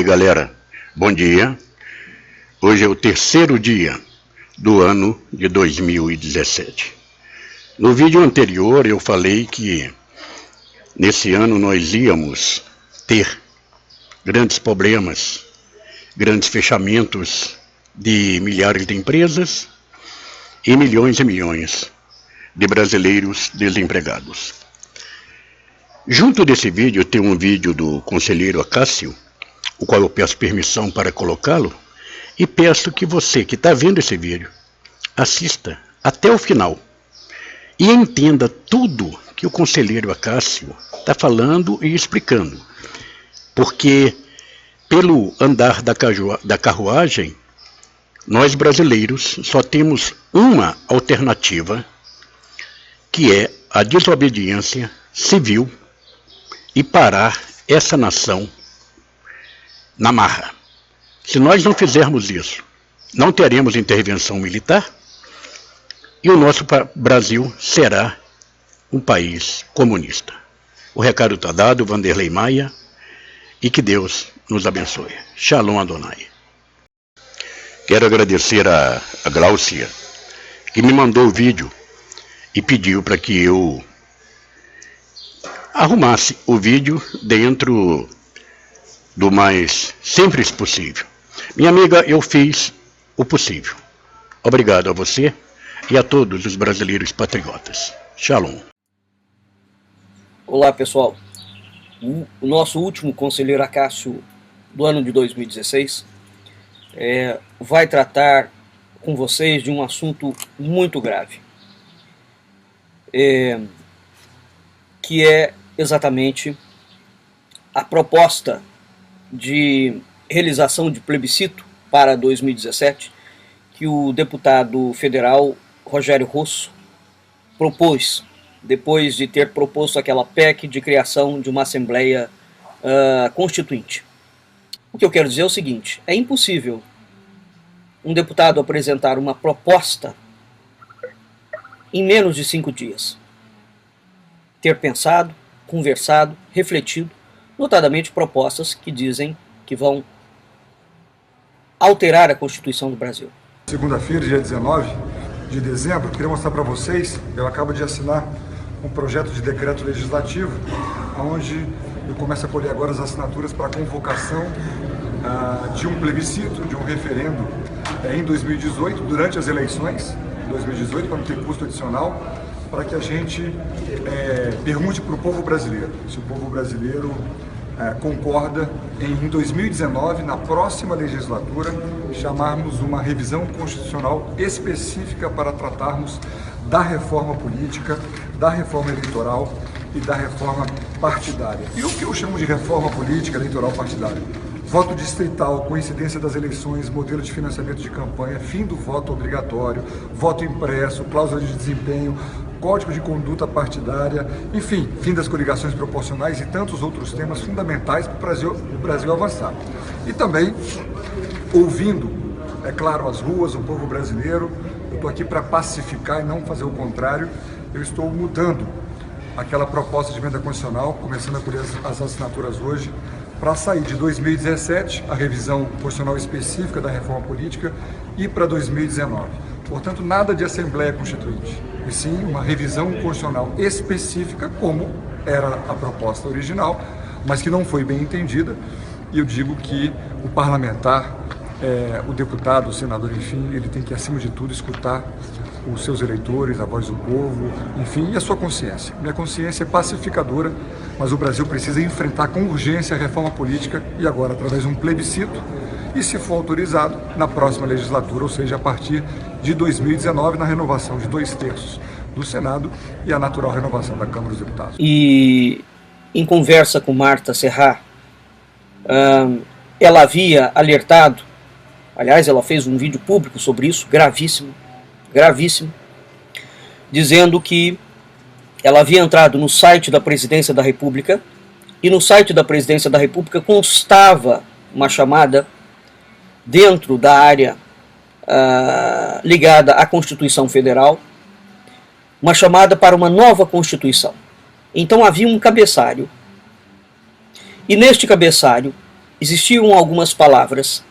E aí, galera, bom dia. Hoje é o terceiro dia do ano de 2017. No vídeo anterior eu falei que nesse ano nós íamos ter grandes problemas, grandes fechamentos de milhares de empresas e milhões de brasileiros desempregados. Junto desse vídeo tem um vídeo do conselheiro Acácio, o qual eu peço permissão para colocá-lo, e peço que você que está vendo esse vídeo assista até o final e entenda tudo que o conselheiro Acácio está falando e explicando, porque pelo andar da carruagem, nós brasileiros só temos uma alternativa, que é a desobediência civil e parar essa nação na marra. Se nós não fizermos isso, não teremos intervenção militar e o nosso Brasil será um país comunista. O recado está dado, Vanderlei Maia, e que Deus nos abençoe. Shalom Adonai. Quero agradecer a Gláucia, que me mandou o vídeo e pediu para que eu arrumasse o vídeo dentro do mais simples possível. Minha amiga, eu fiz o possível. Obrigado a você e a todos os brasileiros patriotas. Shalom. Olá, pessoal. O nosso último conselheiro Acácio do ano de 2016 vai tratar com vocês de um assunto muito grave, que é exatamente a proposta de realização de plebiscito para 2017 que o deputado federal Rogério Rosso propôs, depois de ter proposto aquela PEC de criação de uma Assembleia Constituinte. O que eu quero dizer é o seguinte: é impossível um deputado apresentar uma proposta em menos de 5 dias. Ter pensado, conversado, refletido, notadamente propostas que dizem que vão alterar a Constituição do Brasil. Segunda-feira, dia 19 de dezembro, eu queria mostrar para vocês, eu acabo de assinar um projeto de decreto legislativo, onde eu começo a colher agora as assinaturas para a convocação de um plebiscito, de um referendo em 2018, durante as eleições, 2018, para não ter custo adicional, para que a gente pergunte para o povo brasileiro, se o povo brasileiro concorda em 2019, na próxima legislatura, chamarmos uma revisão constitucional específica para tratarmos da reforma política, da reforma eleitoral e da reforma partidária. E o que eu chamo de reforma política, eleitoral, partidária? Voto distrital, coincidência das eleições, modelo de financiamento de campanha, fim do voto obrigatório, voto impresso, cláusula de desempenho, código de conduta partidária, enfim, fim das coligações proporcionais e tantos outros temas fundamentais para o Brasil avançar. E também, ouvindo, é claro, as ruas, o povo brasileiro, eu estou aqui para pacificar e não fazer o contrário, eu estou mudando aquela proposta de emenda constitucional, começando a colher as assinaturas hoje, para sair de 2017, a revisão constitucional específica da reforma política, e para 2019. Portanto, nada de Assembleia Constituinte, e sim uma revisão constitucional específica, como era a proposta original, mas que não foi bem entendida. E eu digo que o parlamentar, o deputado, o senador, enfim, ele tem que, acima de tudo, escutar os seus eleitores, a voz do povo, enfim, e a sua consciência. Minha consciência é pacificadora, mas o Brasil precisa enfrentar com urgência a reforma política e agora através de um plebiscito e, se for autorizado, na próxima legislatura, ou seja, a partir de 2019, na renovação de 2/3 do Senado e a natural renovação da Câmara dos Deputados. E em conversa com Marta Serra, ela havia alertado, aliás, ela fez um vídeo público sobre isso, gravíssimo, dizendo que ela havia entrado no site da Presidência da República e no site da Presidência da República constava uma chamada dentro da área ligada à Constituição Federal, uma chamada para uma nova Constituição. Então havia um cabeçalho, e neste cabeçalho existiam algumas palavras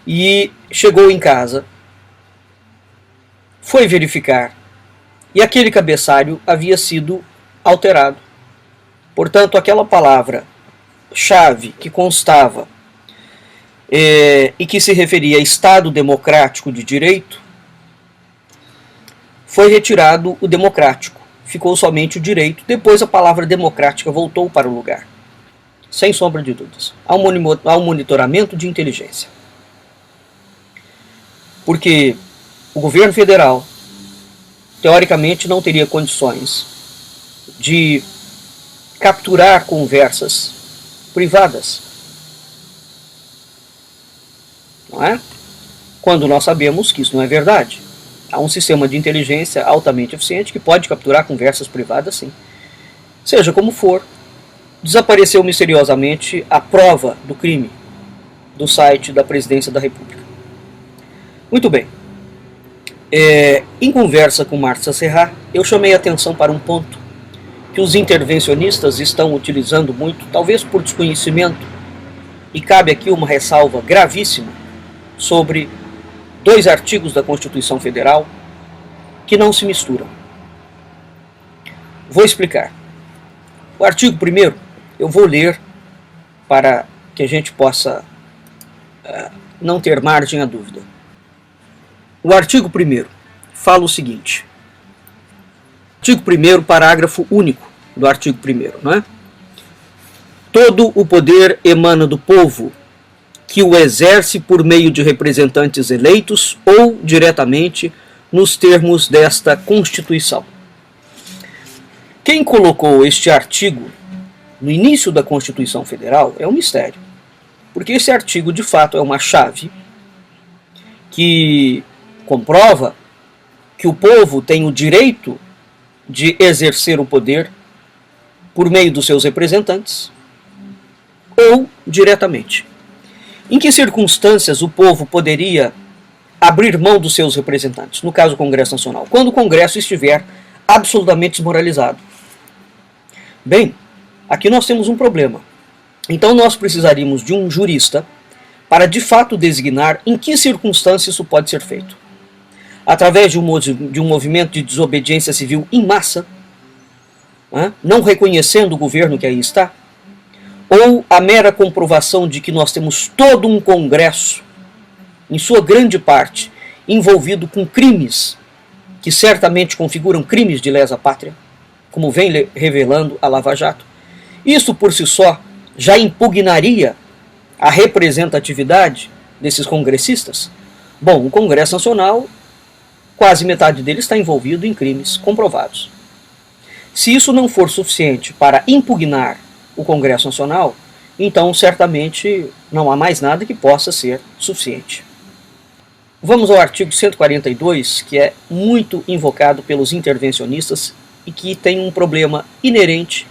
e chegou em casa, foi verificar e aquele cabeçalho havia sido alterado. Portanto, aquela palavra-chave que constava e que se referia a Estado Democrático de Direito, foi retirado o democrático. Ficou somente o direito. Depois a palavra democrática voltou para o lugar. Sem sombra de dúvidas. Há um monitoramento de inteligência. Porque o governo federal, teoricamente, não teria condições de capturar conversas privadas. Não é? Quando nós sabemos que isso não é verdade. Há um sistema de inteligência altamente eficiente que pode capturar conversas privadas, sim. Seja como for, desapareceu misteriosamente a prova do crime do site da Presidência da República. Muito bem. Em conversa com Márcia Serra, eu chamei a atenção para um ponto que os intervencionistas estão utilizando muito, talvez por desconhecimento, e cabe aqui uma ressalva gravíssima sobre 2 artigos da Constituição Federal que não se misturam. Vou explicar. O artigo 1º eu vou ler para que a gente possa não ter margem à dúvida. O artigo 1º fala o seguinte. Artigo 1º, parágrafo único do artigo 1º, não é? Todo o poder emana do povo, que o exerce por meio de representantes eleitos ou diretamente nos termos desta Constituição. Quem colocou este artigo no início da Constituição Federal é um mistério, porque esse artigo de fato é uma chave que comprova que o povo tem o direito de exercer o poder por meio dos seus representantes ou diretamente. Em que circunstâncias o povo poderia abrir mão dos seus representantes? No caso do Congresso Nacional, quando o Congresso estiver absolutamente desmoralizado. Bem, aqui nós temos um problema. Então nós precisaríamos de um jurista para de fato designar em que circunstâncias isso pode ser feito. Através de um movimento de desobediência civil em massa, não reconhecendo o governo que aí está, ou a mera comprovação de que nós temos todo um Congresso, em sua grande parte, envolvido com crimes que certamente configuram crimes de lesa pátria, como vem revelando a Lava Jato. Isso por si só já impugnaria a representatividade desses congressistas. Bom, o Congresso Nacional, quase metade dele está envolvido em crimes comprovados. Se isso não for suficiente para impugnar o Congresso Nacional, então certamente não há mais nada que possa ser suficiente. Vamos ao artigo 142, que é muito invocado pelos intervencionistas e que tem um problema inerente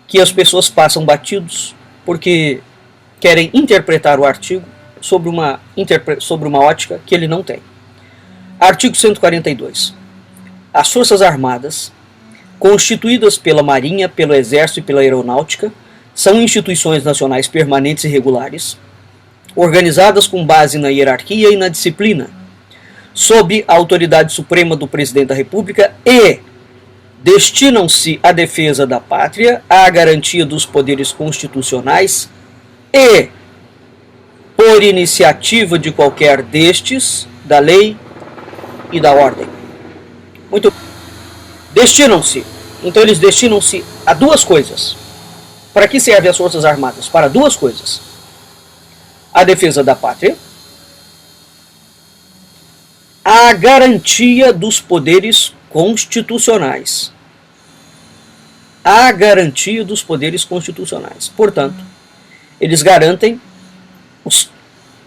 que as pessoas passam batidos porque querem interpretar o artigo sobre uma ótica que ele não tem. Artigo 142. As Forças Armadas, constituídas pela Marinha, pelo Exército e pela Aeronáutica, são instituições nacionais permanentes e regulares, organizadas com base na hierarquia e na disciplina, sob a autoridade suprema do Presidente da República e destinam-se à defesa da pátria, à garantia dos poderes constitucionais e, por iniciativa de qualquer destes, da lei e da ordem. Muito bem. Destinam-se. Então eles destinam-se a 2 coisas. Para que servem as Forças Armadas? Para 2 coisas. A defesa da pátria, a garantia dos poderes constitucionais. A garantia dos poderes constitucionais. Portanto, eles garantem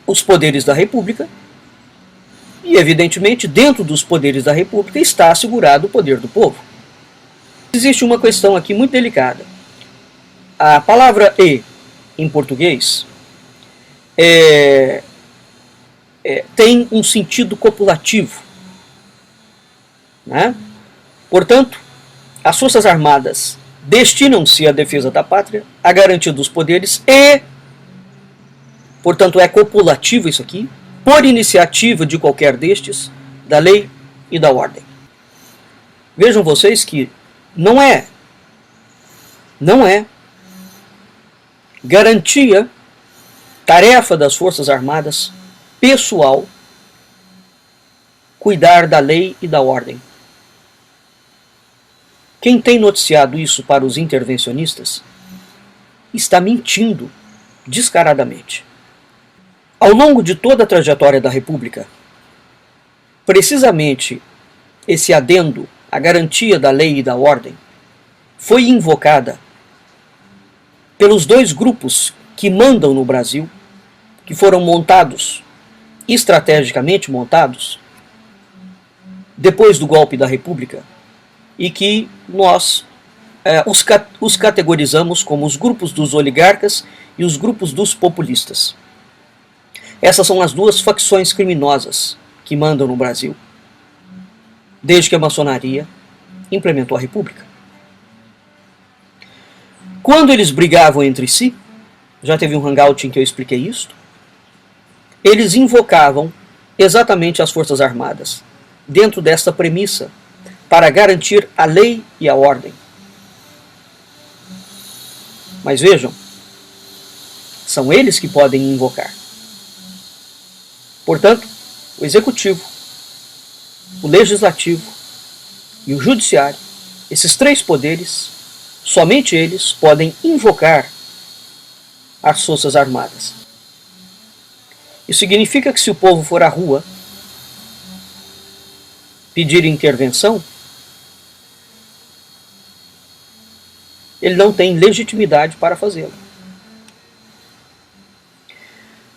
os poderes da República e, evidentemente, dentro dos poderes da República está assegurado o poder do povo. Existe uma questão aqui muito delicada. A palavra "e", em português, tem um sentido copulativo, né? Portanto, as Forças Armadas destinam-se à defesa da pátria, à garantia dos poderes e Portanto, é copulativo isso aqui, por iniciativa de qualquer destes, da lei e da ordem. Vejam vocês que não é garantia, tarefa das Forças Armadas, pessoal, cuidar da lei e da ordem. Quem tem noticiado isso para os intervencionistas está mentindo descaradamente. Ao longo de toda a trajetória da República, precisamente esse adendo, a garantia da lei e da ordem, foi invocada pelos dois grupos que mandam no Brasil, que foram montados, estrategicamente montados, depois do golpe da República, e que nós os categorizamos como os grupos dos oligarcas e os grupos dos populistas. Essas são as duas facções criminosas que mandam no Brasil, desde que a maçonaria implementou a República. Quando eles brigavam entre si, já teve um hangout em que eu expliquei isso, eles invocavam exatamente as Forças Armadas, dentro desta premissa, para garantir a lei e a ordem. Mas vejam, são eles que podem invocar. Portanto, o Executivo, o Legislativo e o Judiciário, esses três poderes, somente eles podem invocar as Forças Armadas. Isso significa que se o povo for à rua pedir intervenção, ele não tem legitimidade para fazê-lo.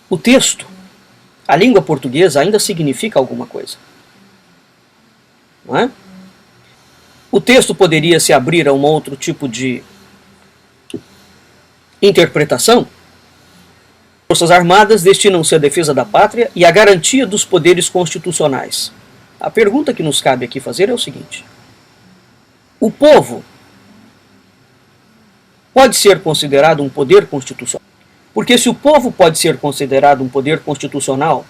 O texto, a língua portuguesa ainda significa alguma coisa. Não é? O texto poderia se abrir a um outro tipo de interpretação. As Forças Armadas destinam-se à defesa da pátria e à garantia dos poderes constitucionais. A pergunta que nos cabe aqui fazer é o seguinte: o povo pode ser considerado um poder constitucional? Porque se o povo pode ser considerado um poder constitucional,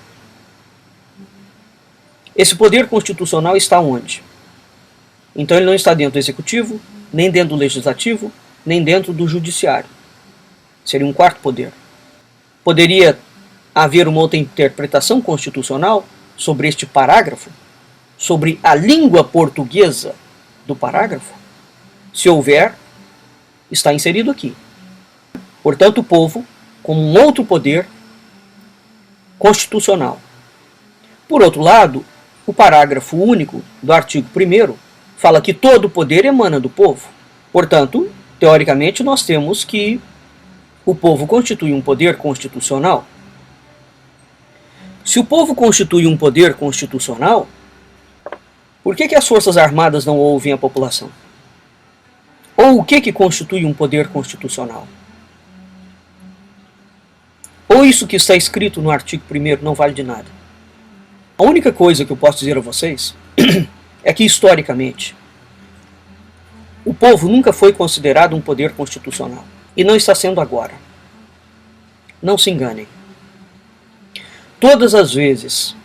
esse poder constitucional está onde? Então ele não está dentro do Executivo, nem dentro do Legislativo, nem dentro do Judiciário. Seria um quarto poder. Poderia haver uma outra interpretação constitucional sobre este parágrafo? Sobre a língua portuguesa do parágrafo? Se houver, está inserido aqui. Portanto, o povo, como um outro poder constitucional. Por outro lado, o parágrafo único do artigo 1º fala que todo o poder emana do povo. Portanto, teoricamente, nós temos que o povo constitui um poder constitucional. Se o povo constitui um poder constitucional, por que as Forças Armadas não ouvem a população? Ou o que constitui um poder constitucional? Ou isso que está escrito no artigo 1º não vale de nada? A única coisa que eu posso dizer a vocês é que, historicamente, o povo nunca foi considerado um poder constitucional. E não está sendo agora. Não se enganem. Todas as vezes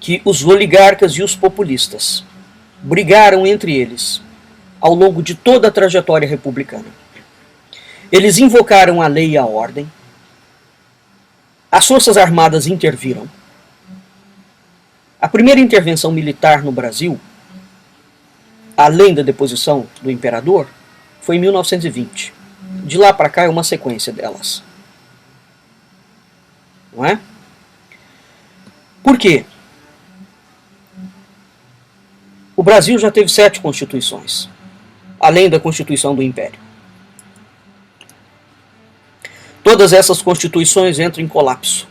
que os oligarcas e os populistas brigaram entre eles ao longo de toda a trajetória republicana, eles invocaram a lei e a ordem, as Forças Armadas interviram. A primeira intervenção militar no Brasil, além da deposição do imperador, foi em 1920. De lá para cá é uma sequência delas. Não é? Por quê? O Brasil já teve 7 constituições, além da Constituição do Império. Todas essas constituições entram em colapso.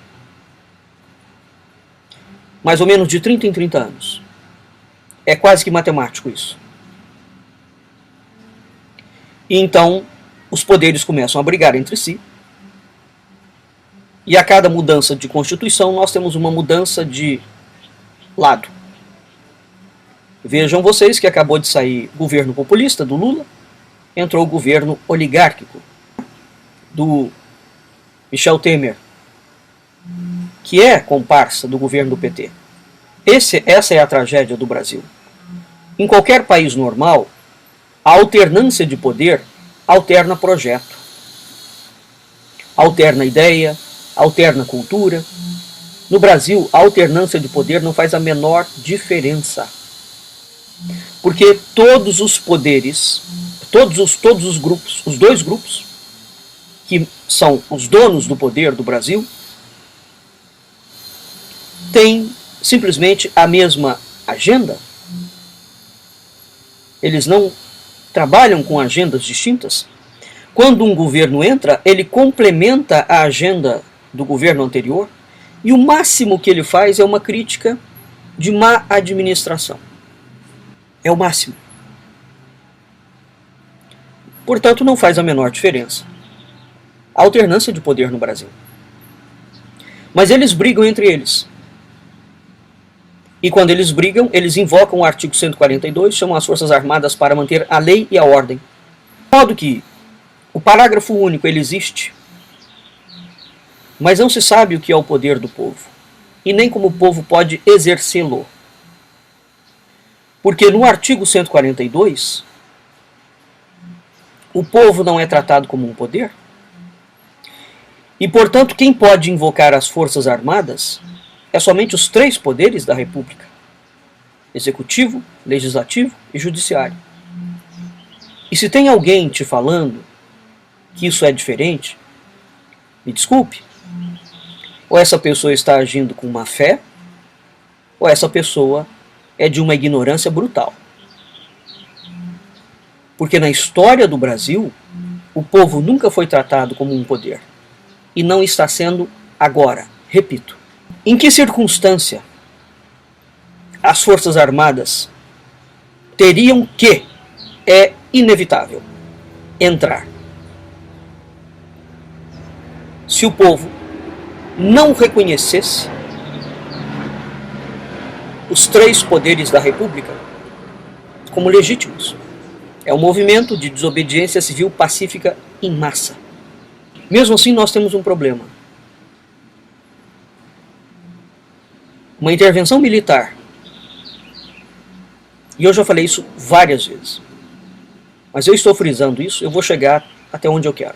Mais ou menos de 30 em 30 anos. É quase que matemático isso. E então, os poderes começam a brigar entre si. E a cada mudança de Constituição, nós temos uma mudança de lado. Vejam vocês que acabou de sair o governo populista do Lula, entrou o governo oligárquico do Michel Temer, que é comparsa do governo do PT. Essa é a tragédia do Brasil. Em qualquer país normal, a alternância de poder alterna projeto, alterna ideia, alterna cultura. No Brasil, a alternância de poder não faz a menor diferença. Porque todos os poderes, todos os grupos, os dois grupos, que são os donos do poder do Brasil, têm simplesmente a mesma agenda. Eles não trabalham com agendas distintas. Quando um governo entra, ele complementa a agenda do governo anterior e o máximo que ele faz é uma crítica de má administração. É o máximo. Portanto, não faz a menor diferença a alternância de poder no Brasil. Mas eles brigam entre eles. E quando eles brigam, eles invocam o artigo 142, chamam as Forças Armadas para manter a lei e a ordem. De modo que o parágrafo único ele existe, mas não se sabe o que é o poder do povo, e nem como o povo pode exercê-lo. Porque no artigo 142, o povo não é tratado como um poder, e, portanto, quem pode invocar as Forças Armadas é somente os três poderes da República: Executivo, Legislativo e Judiciário. E se tem alguém te falando que isso é diferente, me desculpe, ou essa pessoa está agindo com má fé, ou essa pessoa é de uma ignorância brutal. Porque na história do Brasil, o povo nunca foi tratado como um poder. E não está sendo agora. Repito. Em que circunstância as Forças Armadas teriam que, é inevitável, entrar? Se o povo não reconhecesse os três poderes da República como legítimos. É um movimento de desobediência civil pacífica em massa. Mesmo assim, nós temos um problema. Uma intervenção militar, e eu já falei isso várias vezes, mas eu estou frisando isso, eu vou chegar até onde eu quero.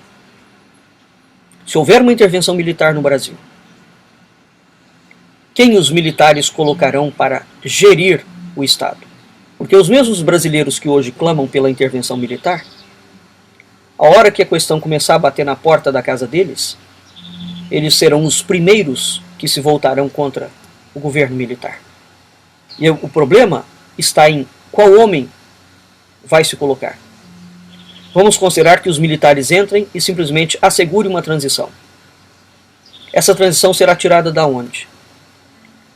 Se houver uma intervenção militar no Brasil, quem os militares colocarão para gerir o Estado? Porque os mesmos brasileiros que hoje clamam pela intervenção militar, a hora que a questão começar a bater na porta da casa deles, eles serão os primeiros que se voltarão contra o governo militar. E o problema está em qual homem vai se colocar. Vamos considerar que os militares entrem e simplesmente assegurem uma transição. Essa transição será tirada da onde?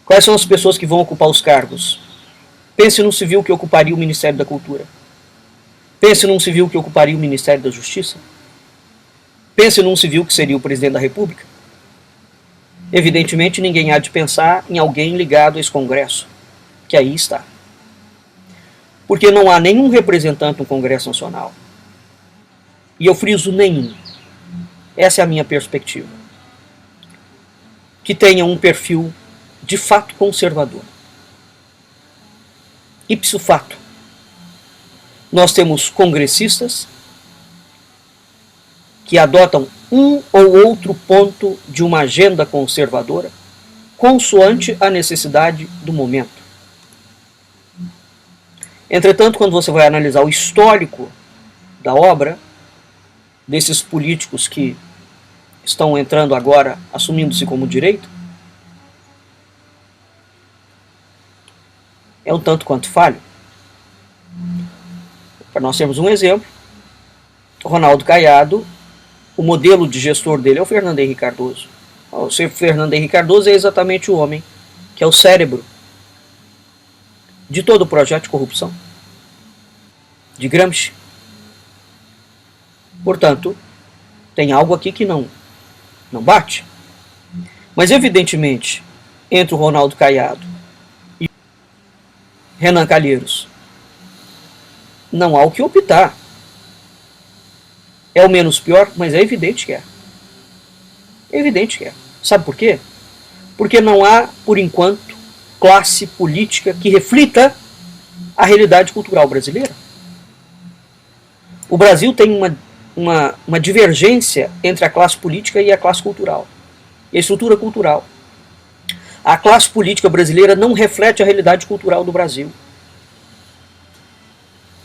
Quais são as pessoas que vão ocupar os cargos? Pense num civil que ocuparia o Ministério da Cultura. Pense num civil que ocuparia o Ministério da Justiça. Pense num civil que seria o presidente da República. Evidentemente, ninguém há de pensar em alguém ligado a esse Congresso, que aí está. Porque não há nenhum representante no Congresso Nacional. E eu friso nenhum. Essa é a minha perspectiva. Que tenha um perfil de fato conservador. Ipso fato. Nós temos congressistas que adotam um ou outro ponto de uma agenda conservadora, consoante a necessidade do momento. Entretanto, quando você vai analisar o histórico da obra desses políticos que estão entrando agora, assumindo-se como direita, é um tanto quanto falho. Para nós termos um exemplo, Ronaldo Caiado, o modelo de gestor dele é o Fernando Henrique Cardoso. O Fernando Henrique Cardoso é exatamente o homem que é o cérebro de todo o projeto de corrupção de Gramsci. Portanto, tem algo aqui que não bate. Mas evidentemente, entre o Ronaldo Caiado e Renan Calheiros, não há o que optar. É o menos pior, mas é evidente que é. É evidente que é. Sabe por quê? Porque não há, por enquanto, classe política que reflita a realidade cultural brasileira. O Brasil tem uma divergência entre a classe política e a classe cultural, e a estrutura cultural. A classe política brasileira não reflete a realidade cultural do Brasil,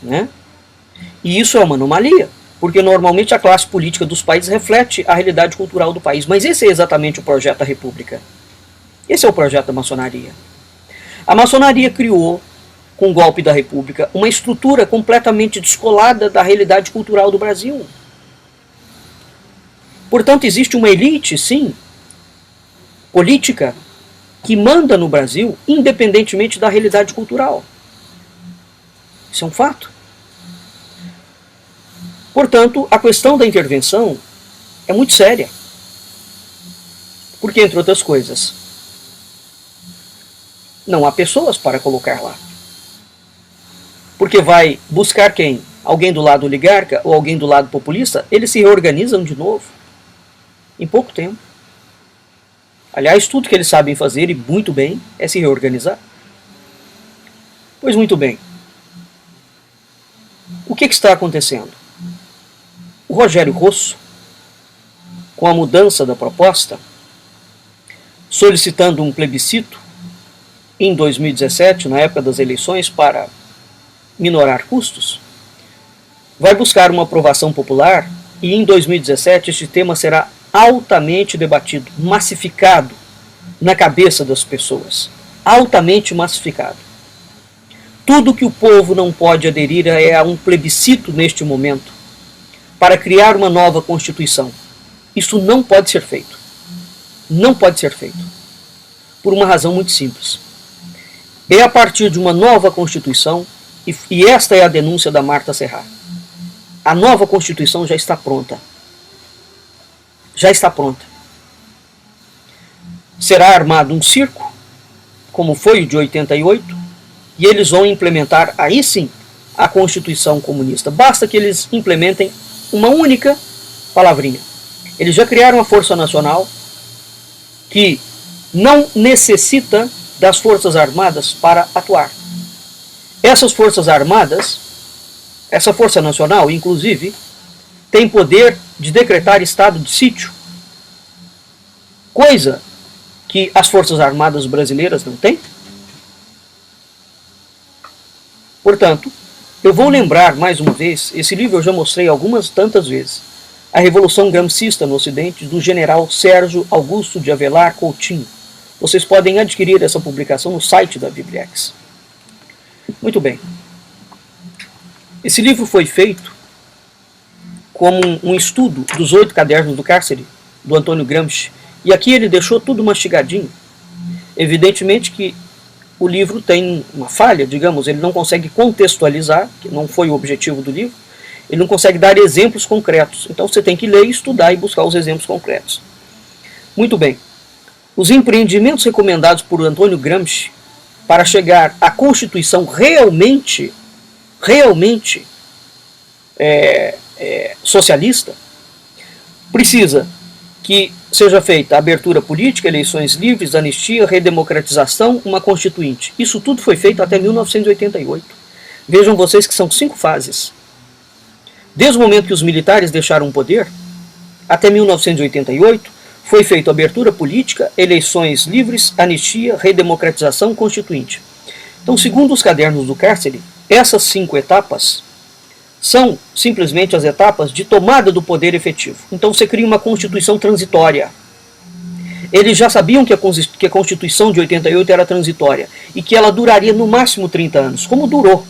né? E isso é uma anomalia, porque normalmente a classe política dos países reflete a realidade cultural do país. Mas esse é exatamente o projeto da República. Esse é o projeto da maçonaria. A maçonaria criou, com o golpe da República, uma estrutura completamente descolada da realidade cultural do Brasil. Portanto, existe uma elite, sim, política, que manda no Brasil, independentemente da realidade cultural. Isso é um fato. Portanto, a questão da intervenção é muito séria. Porque, entre outras coisas, não há pessoas para colocar lá. Porque vai buscar quem? Alguém do lado oligarca ou alguém do lado populista? Eles se reorganizam de novo em pouco tempo. Aliás, tudo que eles sabem fazer, e muito bem, é se reorganizar. Pois muito bem. O que está acontecendo? O Rogério Rosso, com a mudança da proposta, solicitando um plebiscito em 2017, na época das eleições, para minorar custos, vai buscar uma aprovação popular e em 2017 este tema será altamente debatido, massificado na cabeça das pessoas. Altamente massificado. Tudo que o povo não pode aderir é a um plebiscito neste momento para criar uma nova Constituição. Isso não pode ser feito. Não pode ser feito. Por uma razão muito simples. É a partir de uma nova Constituição, e esta é a denúncia da Marta Serra. A nova Constituição já está pronta. Já está pronta. Será armado um circo, como foi o de 88, e eles vão implementar, aí sim, a Constituição comunista. Basta que eles implementem uma única palavrinha. Eles já criaram a Força Nacional, que não necessita das Forças Armadas para atuar. Essas Forças Armadas, essa Força Nacional, inclusive, tem poder de decretar estado de sítio, coisa que as Forças Armadas brasileiras não têm. Portanto, eu vou lembrar mais uma vez, esse livro eu já mostrei tantas vezes, A Revolução Gramscista no Ocidente, do general Sérgio Augusto de Avelar Coutinho. Vocês podem adquirir essa publicação no site da Bibliex. Muito bem. Esse livro foi feito como um estudo dos 8 cadernos do cárcere, do Antônio Gramsci, e aqui ele deixou tudo mastigadinho. Evidentemente que o livro tem uma falha, digamos, ele não consegue contextualizar, que não foi o objetivo do livro, ele não consegue dar exemplos concretos. Então você tem que ler, estudar e buscar os exemplos concretos. Muito bem. Os empreendimentos recomendados por Antônio Gramsci para chegar à Constituição realmente socialista, precisa que seja feita a abertura política, eleições livres, anistia, redemocratização, uma constituinte. Isso tudo foi feito até 1988. Vejam vocês que são 5 fases. Desde o momento que os militares deixaram o poder, até 1988, foi feita abertura política, eleições livres, anistia, redemocratização, constituinte. Então, segundo os cadernos do cárcere, essas 5 etapas são simplesmente as etapas de tomada do poder efetivo. Então você cria uma Constituição transitória. Eles já sabiam que a Constituição de 88 era transitória e que ela duraria no máximo 30 anos, como durou.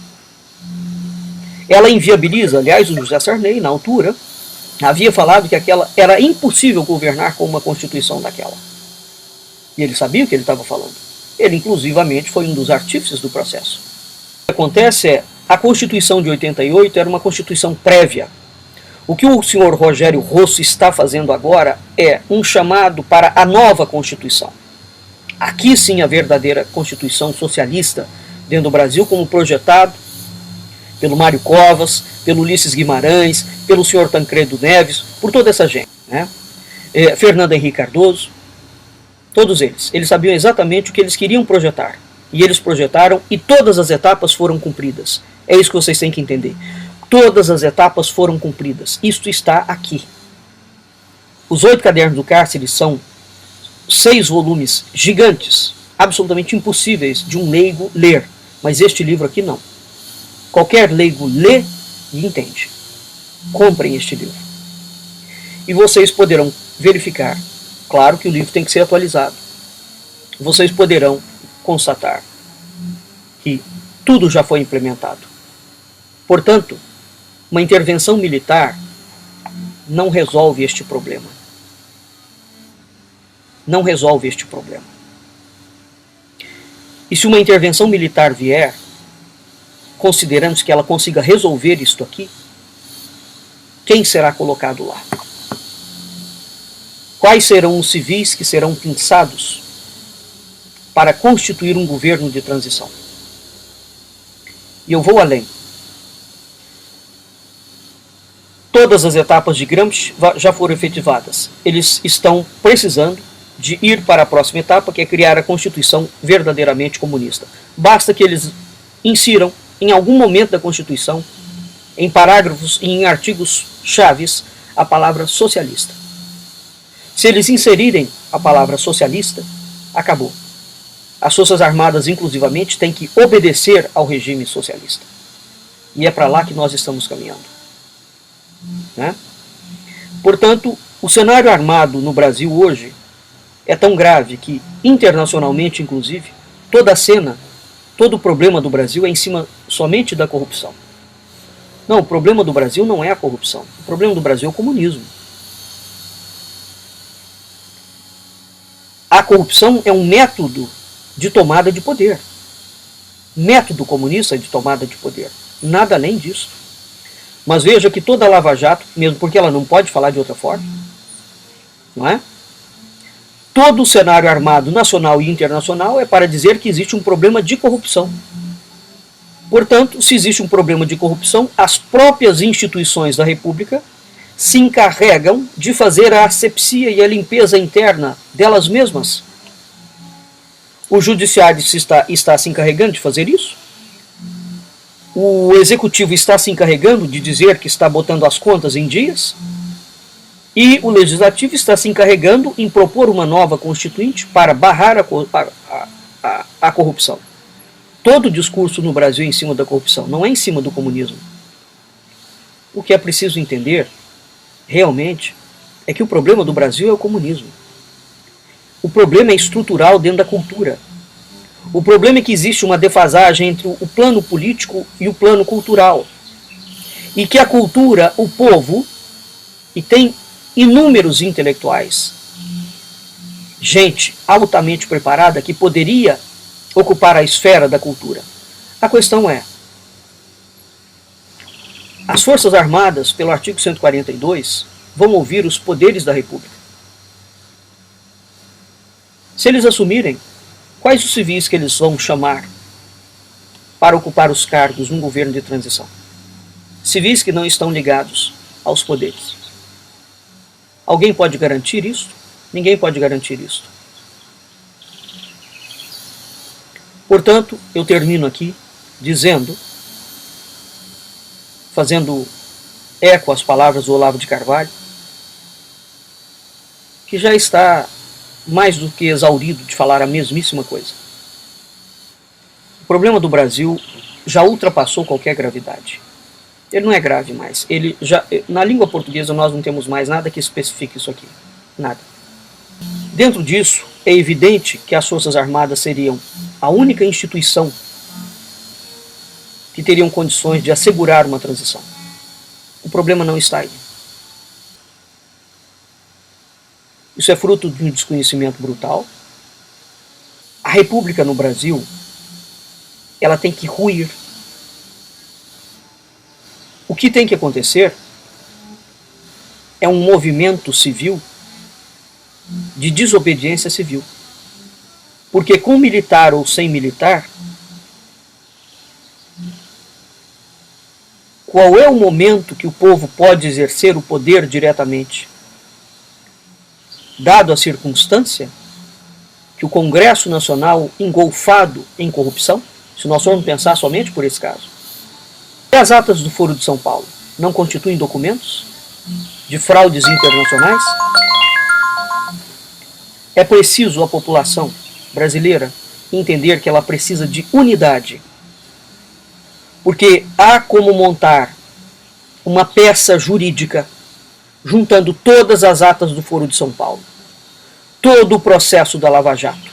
Ela inviabiliza, aliás, o José Sarney, na altura, havia falado que era impossível governar com uma Constituição daquela. E ele sabia o que ele estava falando. Ele, inclusivamente, foi um dos artífices do processo. O que acontece é, a Constituição de 88 era uma Constituição prévia. O que o senhor Rogério Rosso está fazendo agora é um chamado para a nova Constituição. Aqui sim a verdadeira Constituição socialista dentro do Brasil, como projetado pelo Mário Covas, pelo Ulisses Guimarães, pelo senhor Tancredo Neves, por toda essa gente, né? Fernando Henrique Cardoso. Todos eles. Eles sabiam exatamente o que eles queriam projetar. E eles projetaram e todas as etapas foram cumpridas. É isso que vocês têm que entender. Todas as etapas foram cumpridas. Isto está aqui. Os 8 cadernos do cárcere são 6 volumes gigantes, absolutamente impossíveis de um leigo ler. Mas este livro aqui não. Qualquer leigo lê e entende. Comprem este livro. E vocês poderão verificar. Claro que o livro tem que ser atualizado. Vocês poderão constatar que tudo já foi implementado. Portanto, uma intervenção militar não resolve este problema. Não resolve este problema. E se uma intervenção militar vier, consideramos que ela consiga resolver isto aqui, quem será colocado lá? Quais serão os civis que serão pinçados para constituir um governo de transição? E eu vou além. Todas as etapas de Gramsci já foram efetivadas. Eles estão precisando de ir para a próxima etapa, que é criar a Constituição verdadeiramente comunista. Basta que eles insiram, em algum momento da Constituição, em parágrafos e em artigos chaves, a palavra socialista. Se eles inserirem a palavra socialista, acabou. As Forças Armadas, inclusivamente, têm que obedecer ao regime socialista. E é para lá que nós estamos caminhando. Né? Portanto, o cenário armado no Brasil hoje é tão grave que, internacionalmente, inclusive, toda a cena, todo o problema do Brasil é em cima somente da corrupção. Não, o problema do Brasil não é a corrupção. O problema do Brasil é o comunismo. A corrupção é um método de tomada de poder. Método comunista de tomada de poder. Nada além disso. Mas veja que toda a Lava Jato, mesmo porque ela não pode falar de outra forma, não é? Todo o cenário armado nacional e internacional é para dizer que existe um problema de corrupção. Portanto, se existe um problema de corrupção, as próprias instituições da República se encarregam de fazer a asepsia e a limpeza interna delas mesmas. O Judiciário está se encarregando de fazer isso. O Executivo está se encarregando de dizer que está botando as contas em dias. E o Legislativo está se encarregando em propor uma nova Constituinte para barrar a corrupção. Todo o discurso no Brasil é em cima da corrupção, não é em cima do comunismo. O que é preciso entender, realmente, é que o problema do Brasil é o comunismo. O problema é estrutural dentro da cultura. O problema é que existe uma defasagem entre o plano político e o plano cultural. E que a cultura, o povo, e tem inúmeros intelectuais, gente altamente preparada que poderia ocupar a esfera da cultura. A questão é, as Forças Armadas, pelo artigo 142, vão ouvir os poderes da República. Se eles assumirem, quais os civis que eles vão chamar para ocupar os cargos num governo de transição? Civis que não estão ligados aos poderes. Alguém pode garantir isso? Ninguém pode garantir isso. Portanto, eu termino aqui dizendo, fazendo eco às palavras do Olavo de Carvalho, que já está mais do que exaurido de falar a mesmíssima coisa. O problema do Brasil já ultrapassou qualquer gravidade. Ele não é grave mais. Na língua portuguesa nós não temos mais nada que especifique isso aqui. Nada. Dentro disso, é evidente que as Forças Armadas seriam a única instituição que teriam condições de assegurar uma transição. O problema não está aí. Isso é fruto de um desconhecimento brutal. A República no Brasil, ela tem que ruir. O que tem que acontecer é um movimento civil de desobediência civil. Porque com militar ou sem militar, qual é o momento que o povo pode exercer o poder diretamente? Dado a circunstância, que o Congresso Nacional engolfado em corrupção, se nós formos pensar somente por esse caso. E as atas do Foro de São Paulo não constituem documentos de fraudes internacionais? É preciso a população brasileira entender que ela precisa de unidade, porque há como montar uma peça jurídica juntando todas as atas do Foro de São Paulo, todo o processo da Lava Jato,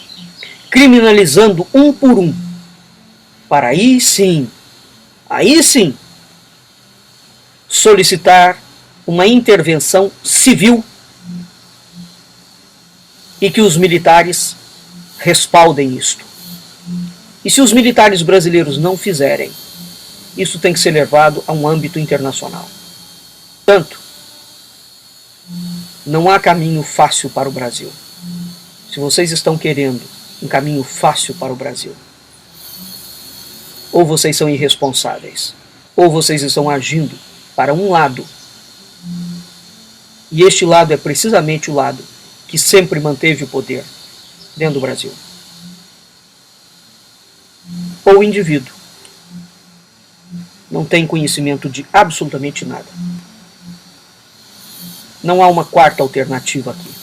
criminalizando um por um, para aí sim, solicitar uma intervenção civil e que os militares respaldem isto. E se os militares brasileiros não fizerem, isso tem que ser levado a um âmbito internacional. Portanto, não há caminho fácil para o Brasil. Se vocês estão querendo um caminho fácil para o Brasil, ou vocês são irresponsáveis, ou vocês estão agindo para um lado, e este lado é precisamente o lado que sempre manteve o poder dentro do Brasil. Ou o indivíduo não tem conhecimento de absolutamente nada. Não há uma quarta alternativa aqui.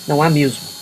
Não há mesmo.